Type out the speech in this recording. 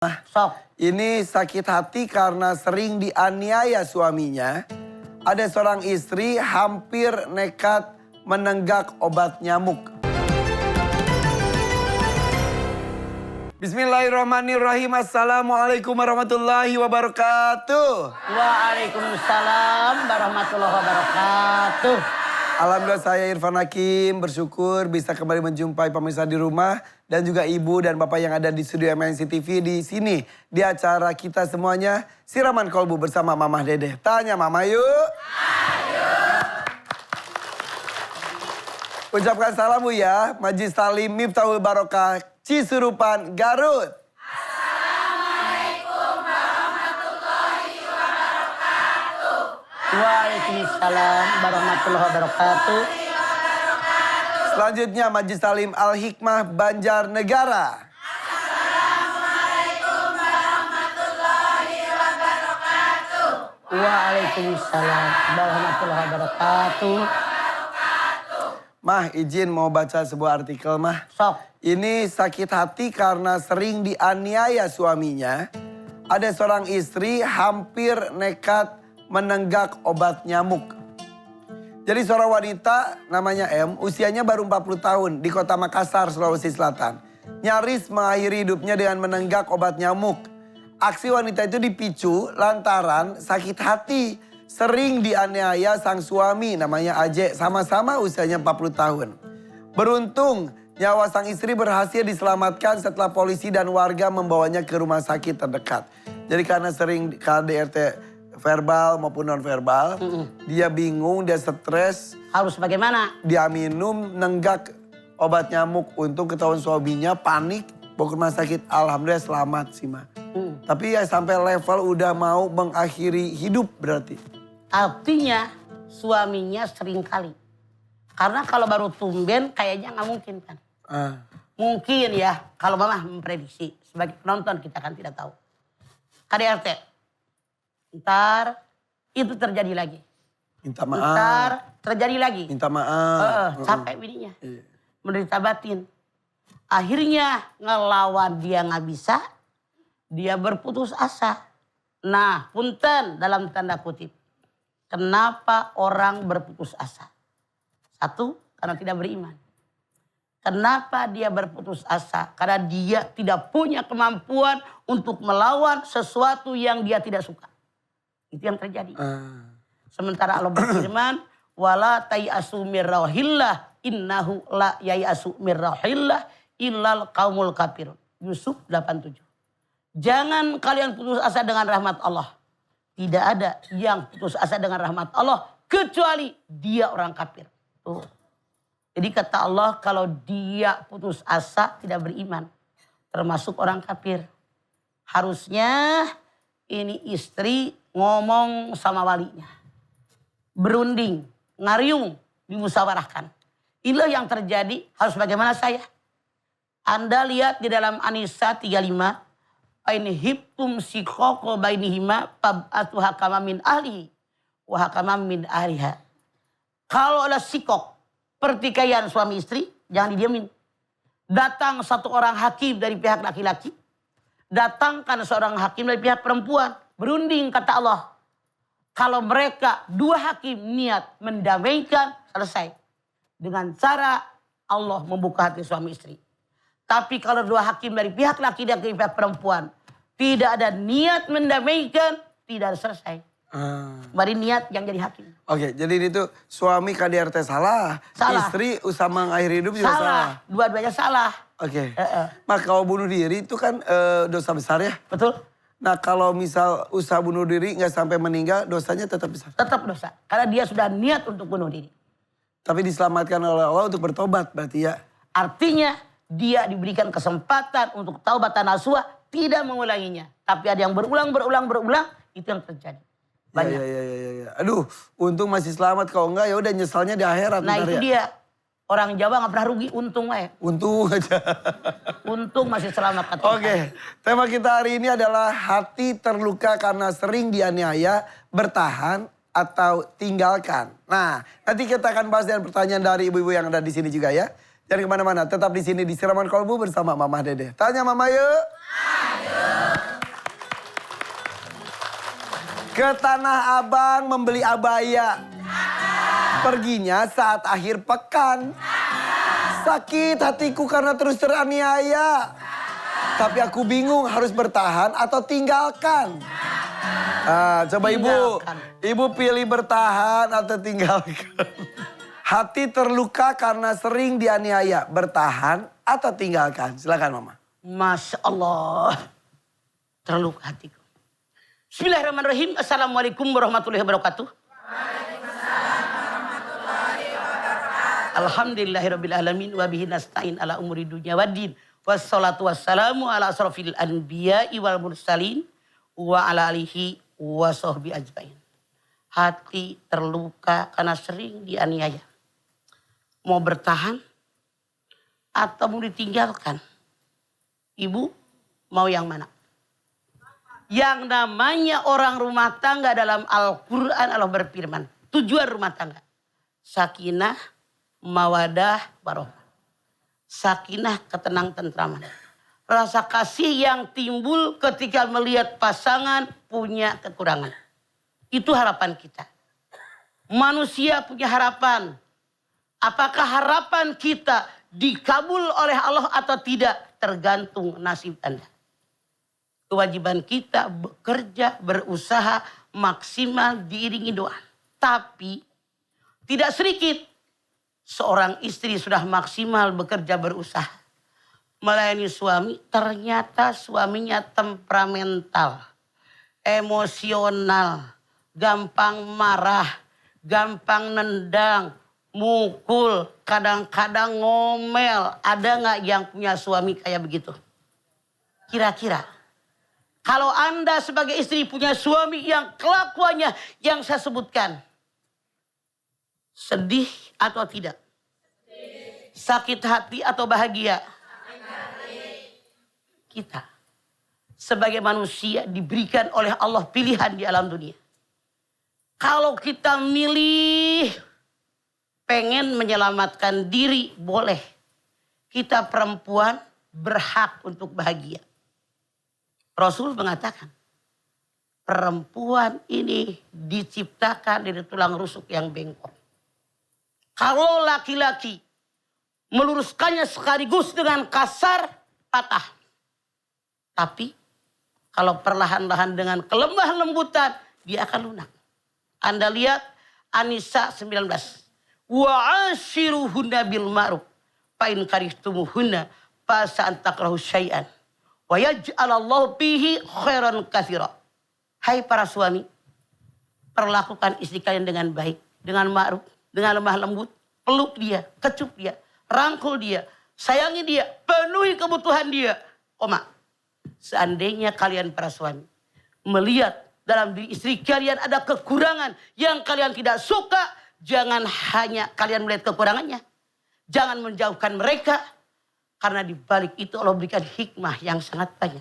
Sok. Ini sakit hati karena sering dianiaya suaminya. Ada seorang istri hampir nekat menenggak obat nyamuk. Bismillahirrahmanirrahim. Assalamualaikum warahmatullahi wabarakatuh. Waalaikumsalam warahmatullahi wabarakatuh. Alhamdulillah saya Irfan Hakim bersyukur bisa kembali menjumpai pemirsa di rumah dan juga ibu dan bapak yang ada di studio MNC TV di sini di acara kita semuanya Siraman Kolbu bersama Mamah Dede. Tanya Mama yuk. Ayo. Ucapkan salam Bu ya, Majlis Talim Miftahul Barokah Cisurupan Garut. Waalaikumsalam warahmatullahi wabarakatuh. Selanjutnya Majlis Talim Al-Hikmah Banjarnegara. Assalamualaikum warahmatullahi wabarakatuh. Waalaikumsalam warahmatullahi wabarakatuh. Mah izin mau baca sebuah artikel Mah. Sok. Ini sakit hati karena sering dianiaya suaminya. Ada seorang istri hampir nekat menenggak obat nyamuk. Jadi seorang wanita namanya M, usianya baru 40 tahun di kota Makassar, Sulawesi Selatan. Nyaris mengakhiri hidupnya dengan menenggak obat nyamuk. Aksi wanita itu dipicu lantaran sakit hati. Sering dianiaya sang suami namanya Aje, sama-sama usianya 40 tahun. Beruntung nyawa sang istri berhasil diselamatkan setelah polisi dan warga membawanya ke rumah sakit terdekat. Jadi karena sering KDRT verbal maupun non-verbal, dia bingung, dia stres. Harus bagaimana? Dia minum, nenggak obat nyamuk. Untung ketahuan suaminya, panik, bawa ke rumah sakit. Alhamdulillah selamat sih Ma. Tapi ya sampai level udah mau mengakhiri hidup berarti. Artinya suaminya sering kali. Karena kalau baru tumben kayaknya nggak mungkin kan. Mungkin ya, kalau Mama memprediksi. Sebagai penonton kita kan tidak tahu. KDRT. Ntar itu terjadi lagi. Minta maaf. Ntar terjadi lagi. Minta maaf. Sampai bininya. Menderita batin. Akhirnya ngelawan dia nggak bisa. Dia berputus asa. Nah punten dalam tanda kutip. Kenapa orang berputus asa? Satu, karena tidak beriman. Kenapa dia berputus asa? Karena dia tidak punya kemampuan untuk melawan sesuatu yang dia tidak suka. Itu yang terjadi. Sementara Allah berfirman, wala tayasu mirrahillah innahu la yayasu mirrahillah illal qaumul kafirun. Yusuf 87. Jangan kalian putus asa dengan rahmat Allah. Tidak ada yang putus asa dengan rahmat Allah kecuali dia orang kafir. Tuh. Jadi kata Allah kalau dia putus asa tidak beriman. Termasuk orang kafir. Harusnya ini istri ngomong sama walinya. Berunding, ngariung, dimusyawarahkan. Inilah yang terjadi, harus bagaimana saya? Anda lihat di dalam An-Nisa 35. Aini hiptum sikoko bainihima fab'atu hakama min ahli wa hakama min ahliha. Kalau ada sikok, pertikaian suami istri, jangan didiamin. Datang satu orang hakim dari pihak laki-laki. Datangkan seorang hakim dari pihak perempuan. Berunding kata Allah. Kalau mereka dua hakim niat mendamaikan, selesai. Dengan cara Allah membuka hati suami istri. Tapi kalau dua hakim dari pihak laki dan dari pihak perempuan. Tidak ada niat mendamaikan, tidak selesai. Mari niat yang jadi hakim. Oke, jadi itu suami KDRT salah. Istri usaha mengakhiri hidup juga salah. Dua-duanya salah. Oke. Mak kalau bunuh diri itu kan dosa besar ya? Betul. Nah kalau misal usaha bunuh diri nggak sampai meninggal, dosanya tetap besar? Tetap dosa. Karena dia sudah niat untuk bunuh diri. Tapi diselamatkan oleh Allah untuk bertobat berarti ya? Artinya dia diberikan kesempatan untuk taubat dan nasuha, tidak mengulanginya. Tapi ada yang berulang, itu yang terjadi. Banyak. Ya. Aduh, untung masih selamat. Kalau enggak ya udah nyesalnya di akhirat. Nah itu dia. Orang Jawa nggak pernah rugi, untung aja. Untung aja. Untung masih selamat. Oke, tema kita hari ini adalah hati terluka karena sering dianiaya, bertahan atau tinggalkan. Nah, nanti kita akan bahas dengan pertanyaan dari ibu-ibu yang ada di sini juga ya. Jangan kemana-mana, tetap di sini di Siraman Kolbu bersama Mamah Dede. Tanya Mama yuk. Ayo. Ke Tanah Abang membeli abaya. Perginya saat akhir pekan. Sakit hatiku karena terus teraniaya. Tapi aku bingung harus bertahan atau tinggalkan. Coba Tinggalkan. Ibu pilih bertahan atau tinggalkan. Hati terluka karena sering dianiaya. Bertahan atau tinggalkan. Silakan Mama. Masya Allah. Terluka hatiku. Bismillahirrahmanirrahim. Assalamualaikum warahmatullahi wabarakatuh. Alhamdulillahirrabbilalamin. Wabihi nasta'in ala umuri dunya waddin. Wassalatu wassalamu ala asrafil anbiya'i wal mursalin. Wa ala alihi wa sahbihi ajmain. Hati terluka karena sering dianiaya. Mau bertahan atau mau ditinggalkan? Ibu mau yang mana? Yang namanya orang rumah tangga dalam Al-Quran Allah berfirman. Tujuan rumah tangga. Sakinah, mawadah, warohmah. Sakinah, ketenang tentraman. Rasa kasih yang timbul ketika melihat pasangan punya kekurangan. Itu harapan kita. Manusia punya harapan. Apakah harapan kita dikabul oleh Allah atau tidak? Tergantung nasib Anda. Kewajiban kita bekerja, berusaha maksimal diiringi doa. Tapi tidak sedikit seorang istri sudah maksimal bekerja berusaha melayani suami, ternyata suaminya temperamental, emosional, gampang marah, gampang nendang, mukul, kadang-kadang ngomel. Ada nggak yang punya suami kayak begitu? Kira-kira kalau Anda sebagai istri punya suami yang kelakuannya yang saya sebutkan, sedih atau tidak? Sakit hati atau bahagia? Kita sebagai manusia diberikan oleh Allah pilihan di alam dunia. Kalau kita milih pengen menyelamatkan diri, boleh. Kita perempuan berhak untuk bahagia. Rasul mengatakan, perempuan ini diciptakan dari tulang rusuk yang bengkok. Kalau laki-laki meluruskannya sekaligus dengan kasar, patah. Tapi kalau perlahan-lahan dengan kelemah lembutan, dia akan lunak. Anda lihat An-Nisa 19. Wa ashiruhunna bil ma'ruf fa in karihtumuhunna fa sa'antakrahu syai'an wa yaj'alallahu bihi khairan katsira. Hai para suami, perlakukan istri kalian dengan baik, dengan ma'ruf, dengan lemah lembut, peluk dia, kecup dia, rangkul dia, sayangi dia, penuhi kebutuhan dia. Seandainya kalian para suami melihat dalam diri istri kalian ada kekurangan yang kalian tidak suka, jangan hanya kalian melihat kekurangannya. Jangan menjauhkan mereka. Karena di balik itu Allah berikan hikmah yang sangat banyak.